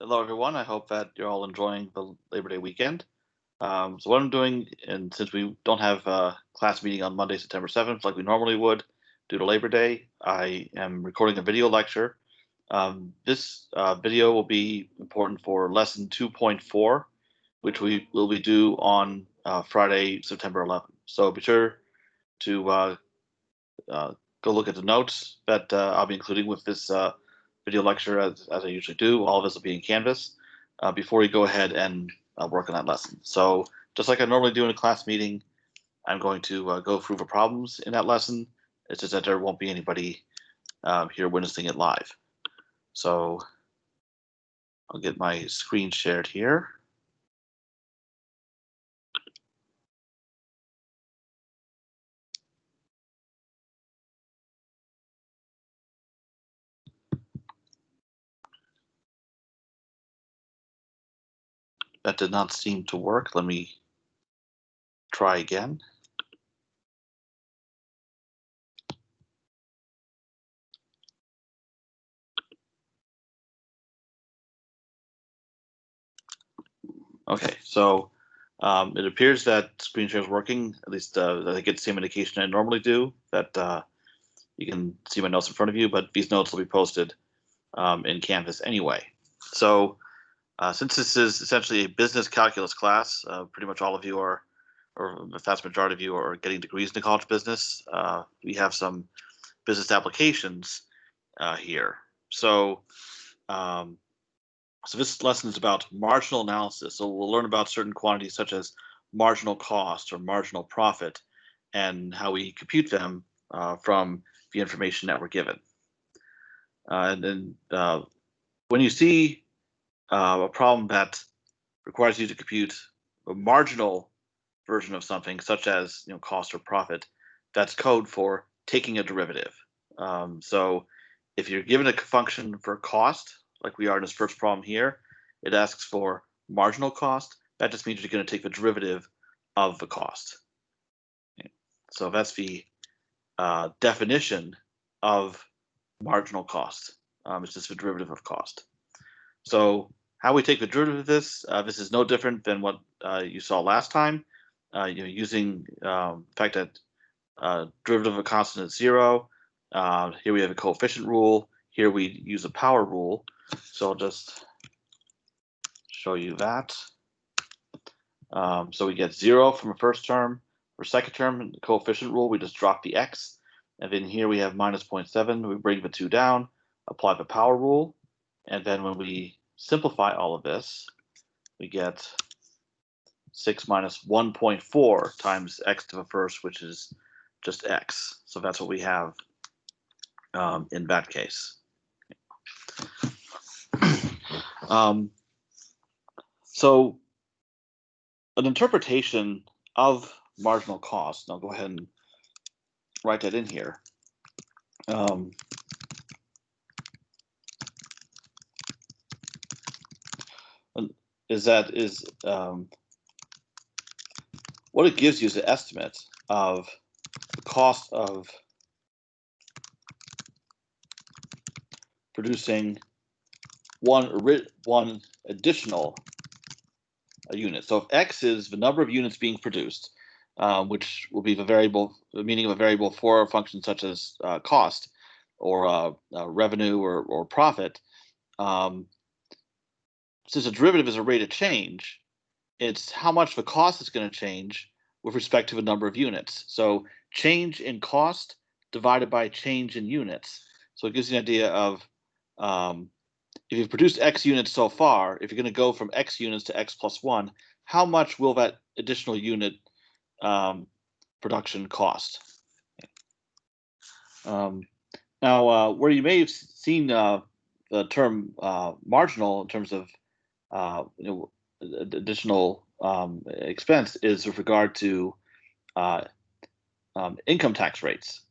Hello, everyone. I hope that you're all enjoying the Labor Day weekend. So what I'm doing, and since we don't have a class meeting on Monday, September 7th, like we normally would due to Labor Day, I am recording a video lecture. This video will be important for lesson 2.4, which we will be due on Friday, September 11th. So be sure to uh, go look at the notes that I'll be including with this video lecture as I usually do. All of this will be in Canvas before you go ahead and work on that lesson. So just like I normally do in a class meeting, I'm going to go through the problems in that lesson. It's just that there won't be anybody here witnessing it live. So I'll get my screen shared here. That did not seem to work. Let me try again. Okay, so it appears that screen share is working. At least I get the same indication I normally do, that you can see my notes in front of you, but these notes will be posted in Canvas anyway. So since this is essentially a business calculus class, pretty much all of you are, or the vast majority of you are getting degrees in the College of Business. We have some business applications here. So this lesson is about marginal analysis. So we'll learn about certain quantities such as marginal cost or marginal profit and how we compute them from the information that we're given. And then when you see a problem that requires you to compute a marginal version of something, such as cost or profit, that's code for taking a derivative. So if you're given a function for cost, like we are in this first problem here, it asks for marginal cost. That just means you're going to take the derivative of the cost. So that's the definition of marginal cost. It's just the derivative of cost. So how we take the derivative of this is no different than what you saw last time. Using the fact that derivative of a constant is 0. Here we have a coefficient rule. Here we use a power rule. So I'll just show you that. So we get 0 from the first term. For second term, the coefficient rule, we just drop the x. And then here we have minus 0.7. We bring the 2 down, apply the power rule. And then when we simplify all of this, we get 6 minus 1.4 times x to the first, which is just x. So that's what we have in that case. So an interpretation of marginal cost, and I'll go ahead and write that in here, what it gives you is an estimate of the cost of producing one additional unit. So if x is the number of units being produced, which will be the meaning of a variable for a function such as cost or revenue or profit, since a derivative is a rate of change, it's how much the cost is going to change with respect to the number of units. So change in cost divided by change in units. So it gives you an idea of if you've produced X units so far, if you're going to go from X units to X plus 1, how much will that additional unit production cost? Now, where you may have seen the term marginal in terms of additional expense is with regard to income tax rates.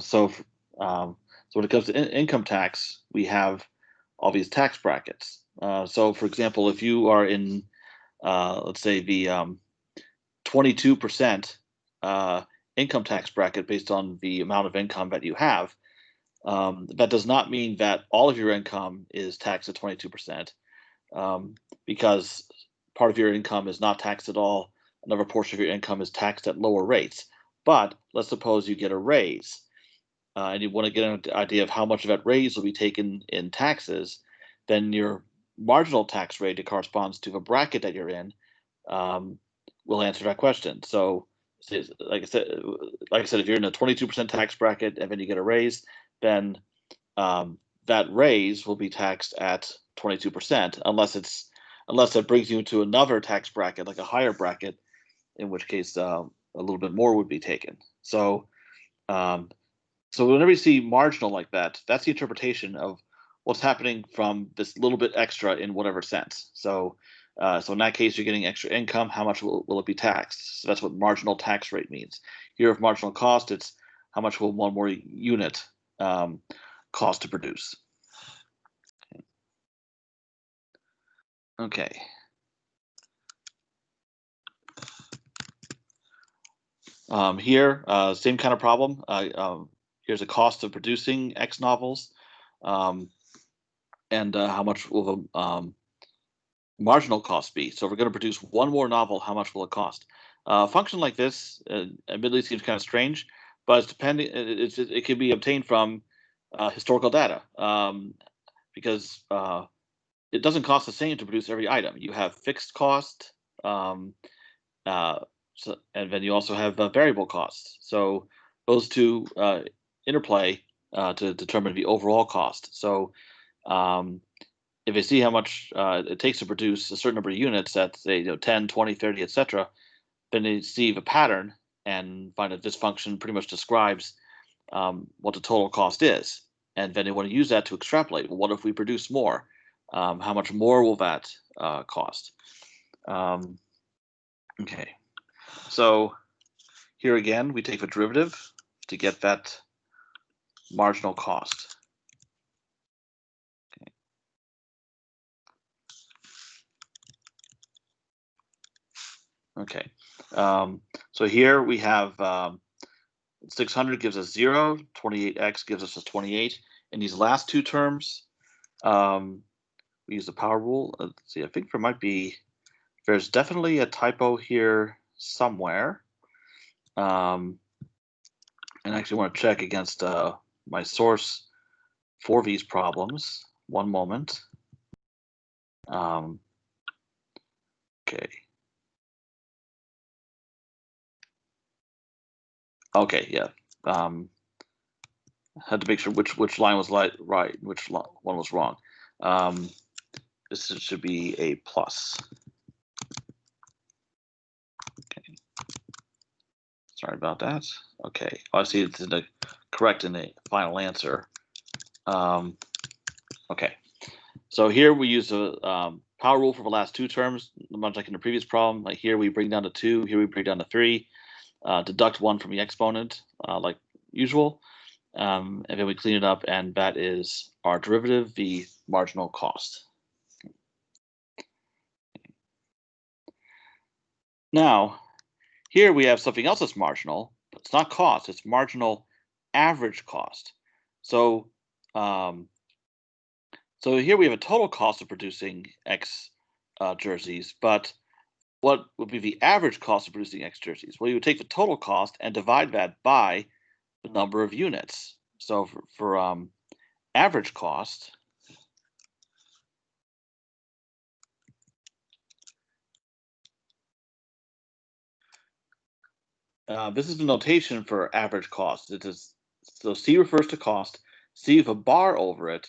So when it comes to income tax, we have all these tax brackets. So for example, if you are in, let's say, the 22% income tax bracket based on the amount of income that you have, that does not mean that all of your income is taxed at 22%. because part of your income is not taxed at all. Another portion of your income is taxed at lower rates. But let's suppose you get a raise, and you want to get an idea of how much of that raise will be taken in taxes. Then your marginal tax rate that corresponds to the bracket that you're in um, will answer that question. So, like I said, if you're in a 22% tax bracket and then you get a raise, then that raise will be taxed at 22%, unless it brings you into another tax bracket, like a higher bracket, in which case a little bit more would be taken. Um, so whenever you see marginal like that, that's the interpretation of what's happening from this little bit extra in whatever sense. So in that case, you're getting extra income. How much will it be taxed? So that's what marginal tax rate means. Here, of marginal cost, it's how much will one more unit cost to produce. Okay. Here, same kind of problem. Here's a cost of producing X novels, um, and how much will the marginal cost be? So if we're going to produce one more novel, how much will it cost? A function like this, admittedly, seems kind of strange, but it's depending. It can be obtained from historical data, because it doesn't cost the same to produce every item. You have fixed cost, um, and then you also have variable costs. So those two interplay to determine the overall cost. So um, if they see how much it takes to produce a certain number of units at, say, 10, 20, 30, etc., then they see the pattern and find that this function pretty much describes what the total cost is. And then they want to use that to extrapolate. Well, what if we produce more? How much more will that cost? Okay. So here again, we take the derivative to get that marginal cost. Okay. So here we have 600 gives us 0, 28x gives us a 28. In these last two terms, we use the power rule. Let's see, I think there's definitely a typo here somewhere. And I actually want to check against my source for these problems. One moment. Okay. Okay, yeah. Had to make sure which line was right, which one was wrong. This should be a plus. Okay. Sorry about that. Okay. Oh, I see it's correct in the final answer. Okay. So here we use the power rule for the last two terms, much like in the previous problem. Like here we bring down to 2, here we bring down to 3, deduct 1 from the exponent, like usual, and then we clean it up, and that is our derivative, the marginal cost. Now, here we have something else that's marginal, but it's not cost, it's marginal average cost. So, so here we have a total cost of producing X jerseys, but what would be the average cost of producing X jerseys? Well, you would take the total cost and divide that by the number of units. So for average cost, this is the notation for average cost. It is, so C refers to cost. C with a bar over it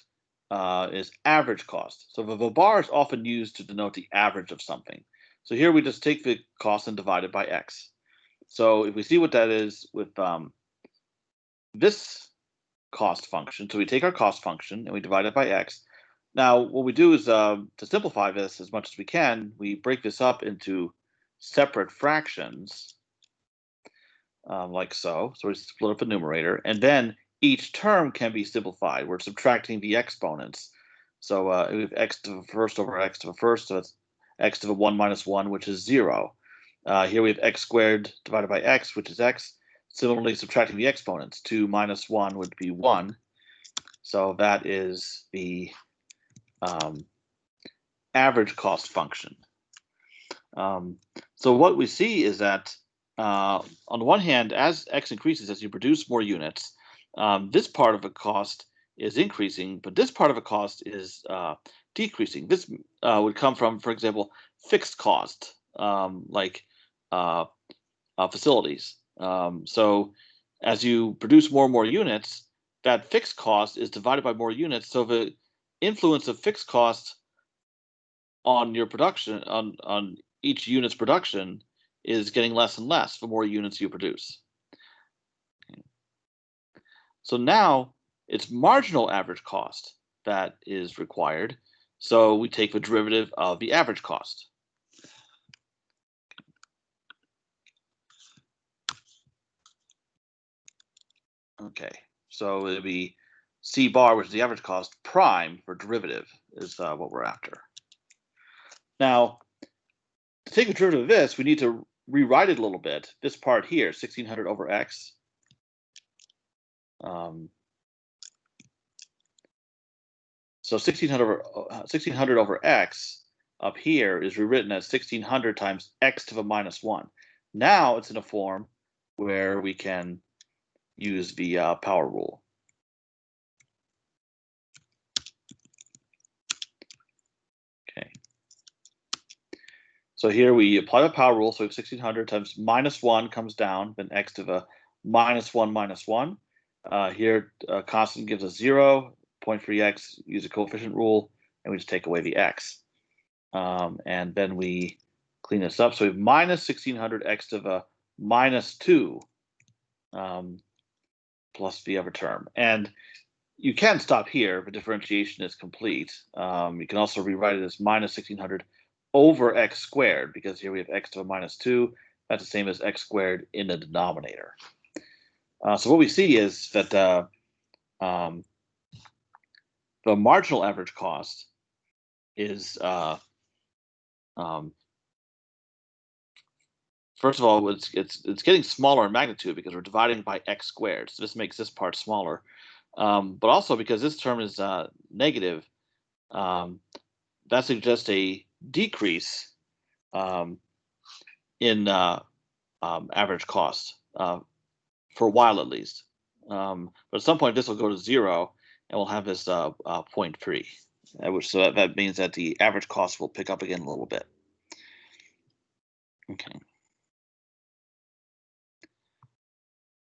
is average cost. So the bar is often used to denote the average of something. So here we just take the cost and divide it by X. So if we see what that is with this cost function, so we take our cost function and we divide it by X. Now, what we do is to simplify this as much as we can, we break this up into separate fractions, like so. So we split up the numerator, and then each term can be simplified. We're subtracting the exponents. So we have x to the first over x to the first, so it's x to the 1 minus 1, which is 0. Here we have x squared divided by x, which is x. Similarly, subtracting the exponents, 2 minus 1 would be 1. So that is the average cost function. So what we see is that on the one hand, as x increases, as you produce more units, this part of a cost is increasing, but this part of a cost is decreasing. This would come from, for example, fixed cost, like facilities. So as you produce more and more units, that fixed cost is divided by more units. So the influence of fixed cost on your production, on each unit's production, is getting less and less the more units you produce. So now it's marginal average cost that is required. So we take the derivative of the average cost. Okay, so it'll be C bar, which is the average cost, prime for derivative is what we're after. Now, to take a derivative of this, we need to rewrite it a little bit. This part here, 1600 over x. So 1600 over x up here is rewritten as 1600 times x to the minus 1. Now it's in a form where we can use the power rule. Okay. So here we apply the power rule. So we have 1600 times minus 1 comes down, then x to the minus 1 minus 1. Here, constant gives us 0. Point for x, use a coefficient rule, and we just take away the x. And then we clean this up. So we have minus 1600 x to the minus 2 plus the other term. And you can stop here. The differentiation is complete. You can also rewrite it as minus 1600 over x squared, because here we have x to the minus 2. That's the same as x squared in the denominator. So what we see is that the marginal average cost is, first of all, it's getting smaller in magnitude because we're dividing by x squared. So this makes this part smaller. But also because this term is negative, that suggests a decrease in average cost for a while at least. But at some point, this will go to 0, and we'll have this 0.3, so that means that the average cost will pick up again a little bit. Okay.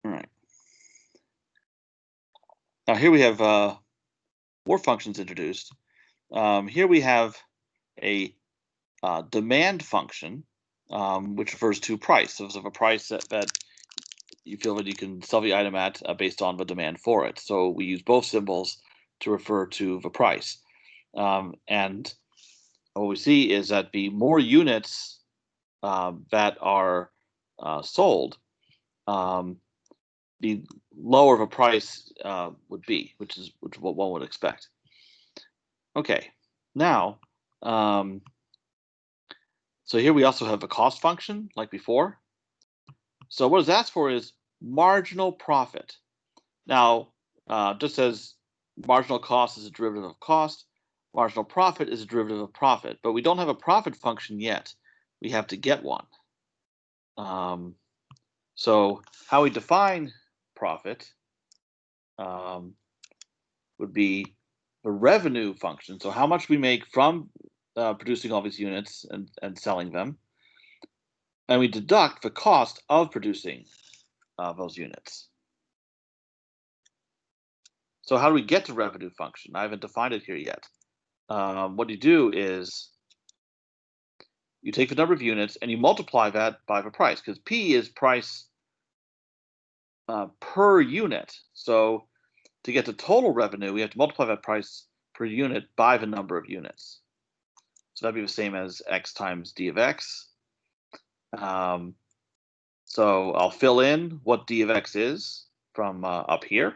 All right. Now here we have more functions introduced. Here we have a demand function, which refers to price. So if a price that you feel that you can sell the item at based on the demand for it. So we use both symbols to refer to the price. And what we see is that the more units that are sold, the lower the price would be, which is what one would expect. Okay, now, so here we also have a cost function like before. So what it's asked for is marginal profit. Now, just as marginal cost is a derivative of cost, marginal profit is a derivative of profit, but we don't have a profit function yet. We have to get one. So how we define profit would be the revenue function. So how much we make from producing all these units and selling them. And we deduct the cost of producing those units. So how do we get to revenue function? I haven't defined it here yet. What you do is you take the number of units and you multiply that by the price, because P is price per unit. So to get to total revenue, we have to multiply that price per unit by the number of units. So that'd be the same as x times d of x. So I'll fill in what d of x is from up here,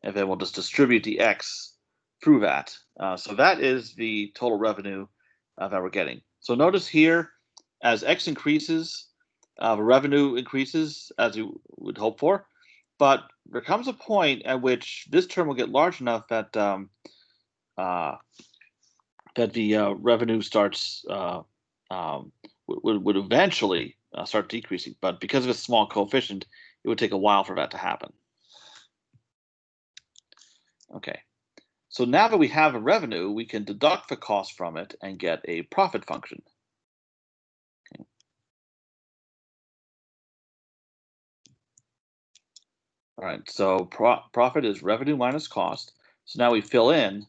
and then we'll just distribute the x through that. So that is the total revenue that we're getting. So notice here, as x increases, the revenue increases as you would hope for, but there comes a point at which this term will get large enough that that the revenue starts would eventually start decreasing, but because of its small coefficient, it would take a while for that to happen. Okay, so now that we have a revenue, we can deduct the cost from it and get a profit function. Okay. All right, so profit is revenue minus cost. So now we fill in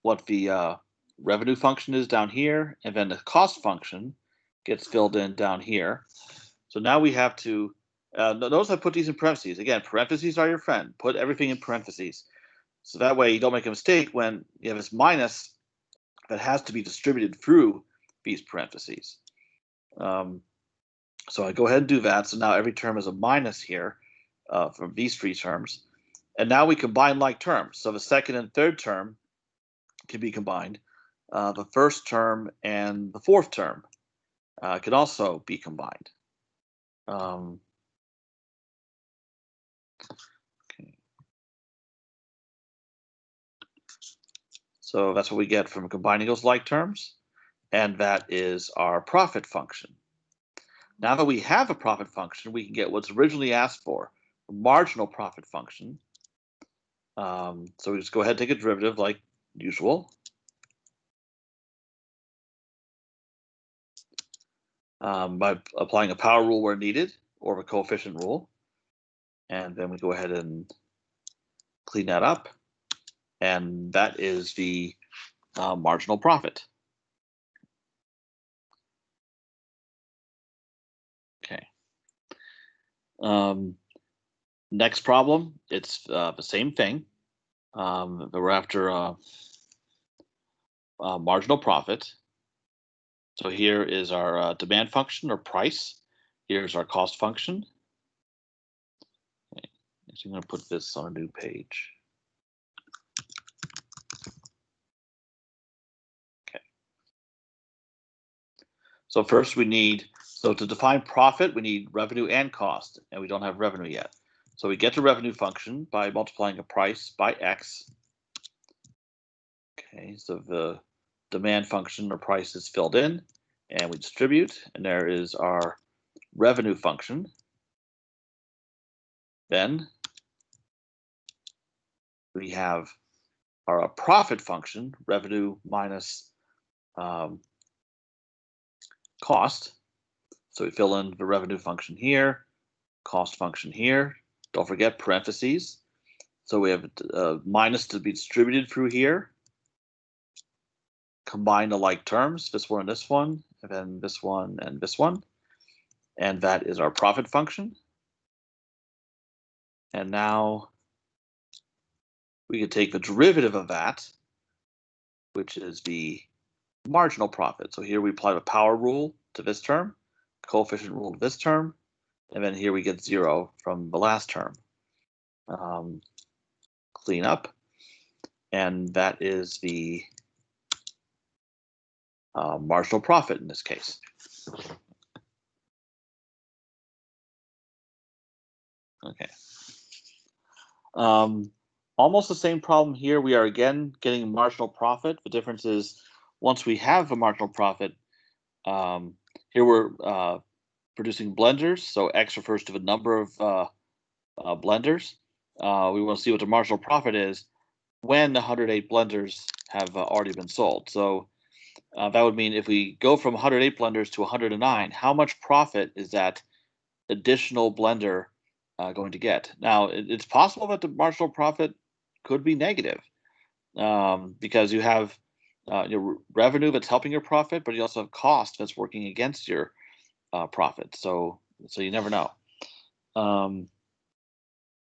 what the revenue function is down here, and then the cost function gets filled in down here. So now we have to, notice I put these in parentheses. Again, parentheses are your friend. Put everything in parentheses. So that way you don't make a mistake when you have this minus that has to be distributed through these parentheses. So I go ahead and do that. So now every term is a minus here from these three terms. And now we combine like terms. So the second and third term can be combined. The first term and the fourth term can also be combined. Okay. So that's what we get from combining those like terms, and that is our profit function. Now that we have a profit function, we can get what's originally asked for, a marginal profit function. So we just go ahead and take a derivative like usual. By applying a power rule where needed, or a coefficient rule. And then we go ahead and clean that up. And that is the marginal profit. Okay. Next problem, it's the same thing. But we're after marginal profit. So here is our demand function or price. Here's our cost function. Okay. So I'm going to put this on a new page. Okay. So first we need, so to define profit, we need revenue and cost, and we don't have revenue yet. So we get the revenue function by multiplying a price by X. Okay, so the demand function or price is filled in, and we distribute, and there is our revenue function. Then we have our profit function, revenue minus cost. So we fill in the revenue function here, cost function here. Don't forget parentheses. So we have minus to be distributed through here. Combine the like terms, this one and this one, and then this one and this one. And that is our profit function. And now we can take the derivative of that, which is the marginal profit. So here we apply the power rule to this term, coefficient rule to this term, and then here we get 0 from the last term. Clean up, and that is the marginal profit in this case. Okay. Almost the same problem here. We are again getting marginal profit. The difference is once we have a marginal profit, here we're producing blenders. So X refers to the number of blenders. We want to see what the marginal profit is when the 108 blenders have already been sold. So that would mean if we go from 108 blenders to 109, how much profit is that additional blender going to get? Now, it's possible that the marginal profit could be negative because you have your revenue that's helping your profit, but you also have cost that's working against your profit. So you never know.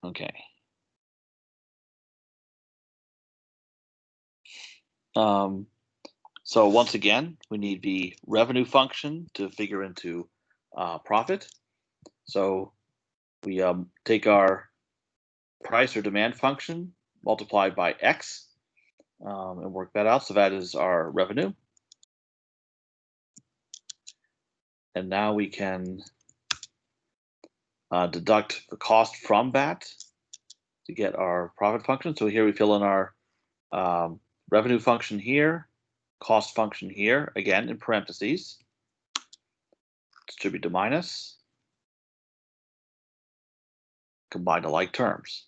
Okay. So once again, we need the revenue function to figure into profit. So we take our price or demand function multiplied by X and work that out. So that is our revenue. And now we can deduct the cost from that to get our profit function. So here we fill in our revenue function here, cost function here, again in parentheses, distribute to minus, combine to like terms.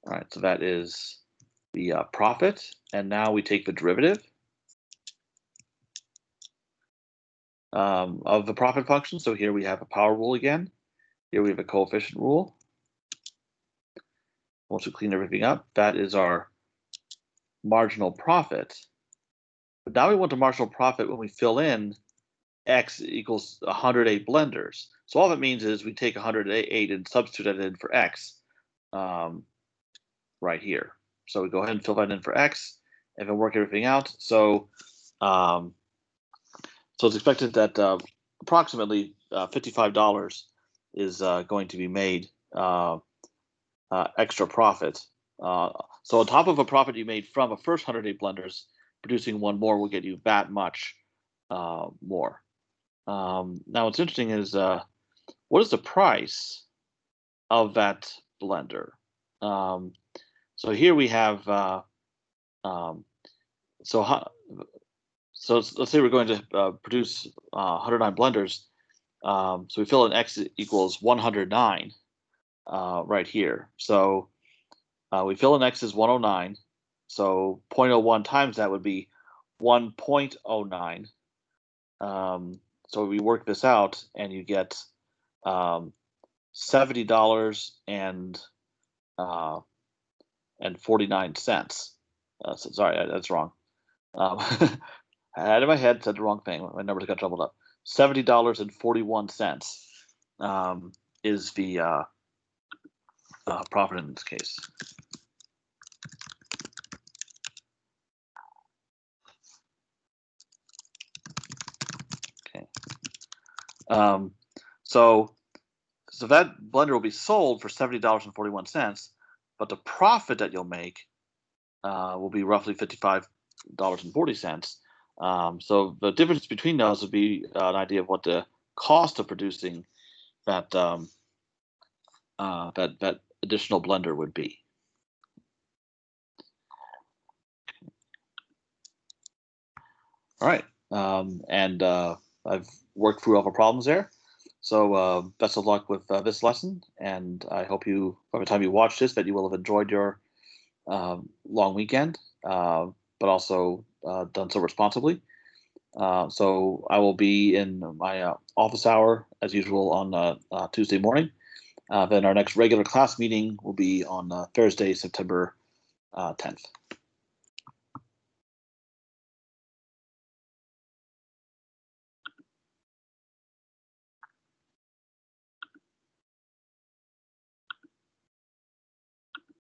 All right, so that is the profit, and now we take the derivative of the profit function. So here we have a power rule again. Here we have a coefficient rule. Once we clean everything up, that is our marginal profit. But now we want the marginal profit when we fill in x equals 108 blenders. So all that means is we take 108 and substitute that in for x right here. So we go ahead and fill that in for x and then work everything out. So so it's expected that approximately $55 is going to be made extra profit. So on top of a profit you made from a first 108 blenders, producing one more will get you that much more. Now what's interesting is what is the price of that blender? So here we have so let's say we're going to produce 109 blenders. So we fill in x equals 109 right here. So we fill in x is 109. So 0.01 times that would be 1.09. So we work this out, and you get $70 and 49 cents. So sorry, that's wrong. Out of my head, said the wrong thing. My numbers got jumbled up. $70.41 is the profit in this case. Okay. So that blender will be sold for $70.41, but the profit that you'll make will be roughly $55.40. So the difference between those would be an idea of what the cost of producing that that additional blender would be. All right, and I've worked through all the problems there. So best of luck with this lesson, and I hope you, by the time you watch this, that you will have enjoyed your long weekend, but also done so responsibly. So I will be in my office hour as usual on Tuesday morning. Then our next regular class meeting will be on Thursday, September 10th.